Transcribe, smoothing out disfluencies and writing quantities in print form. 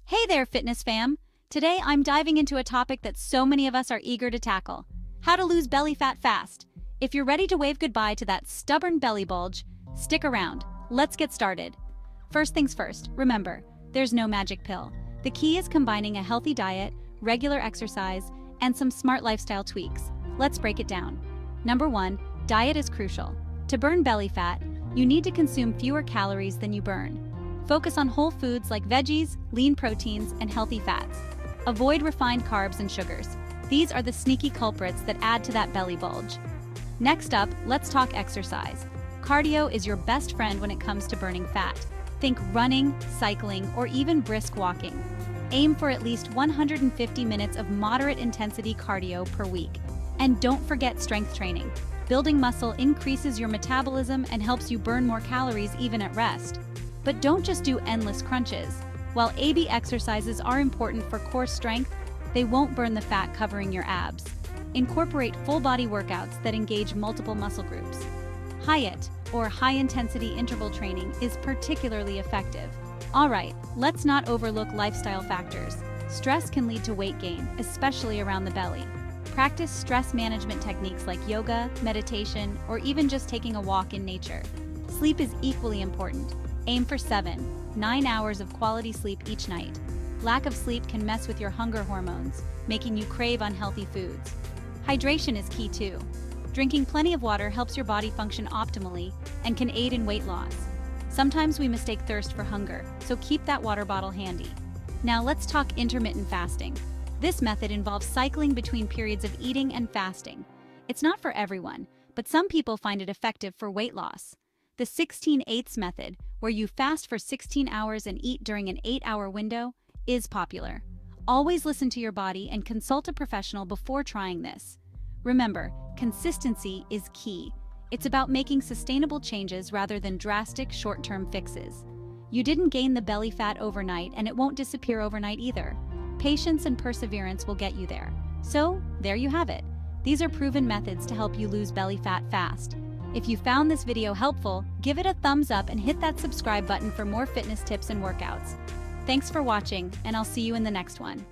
Hey there, fitness fam! Today I'm diving into a topic that so many of us are eager to tackle: how to lose belly fat fast. If you're ready to wave goodbye to that stubborn belly bulge, stick around. Let's get started. First things first, remember, there's no magic pill. The key is combining a healthy diet, regular exercise, and some smart lifestyle tweaks. Let's break it down. Number 1, diet is crucial. To burn belly fat, you need to consume fewer calories than you burn. Focus on whole foods like veggies, lean proteins, and healthy fats. Avoid refined carbs and sugars. These are the sneaky culprits that add to that belly bulge. Next up, let's talk exercise. Cardio is your best friend when it comes to burning fat. Think running, cycling, or even brisk walking. Aim for at least 150 minutes of moderate intensity cardio per week. And don't forget strength training. Building muscle increases your metabolism and helps you burn more calories even at rest. But don't just do endless crunches. While AB exercises are important for core strength, they won't burn the fat covering your abs. Incorporate full-body workouts that engage multiple muscle groups. HIIT, or high-intensity interval training, is particularly effective. Alright, let's not overlook lifestyle factors. Stress can lead to weight gain, especially around the belly. Practice stress management techniques like yoga, meditation, or even just taking a walk in nature. Sleep is equally important. Aim for 7-9 hours of quality sleep each night. Lack of sleep can mess with your hunger hormones, making you crave unhealthy foods. Hydration is key too. Drinking plenty of water helps your body function optimally and can aid in weight loss. Sometimes we mistake thirst for hunger, so keep that water bottle handy. Now let's talk intermittent fasting. This method involves cycling between periods of eating and fasting. It's not for everyone, but some people find it effective for weight loss. The 16/8 method, where you fast for 16 hours and eat during an 8-hour window, is popular. Always listen to your body and consult a professional before trying this. Remember, consistency is key. It's about making sustainable changes rather than drastic short-term fixes. You didn't gain the belly fat overnight, and it won't disappear overnight either. Patience and perseverance will get you there. So, there you have it. These are proven methods to help you lose belly fat fast. If you found this video helpful, give it a thumbs up and hit that subscribe button for more fitness tips and workouts. Thanks for watching, and I'll see you in the next one.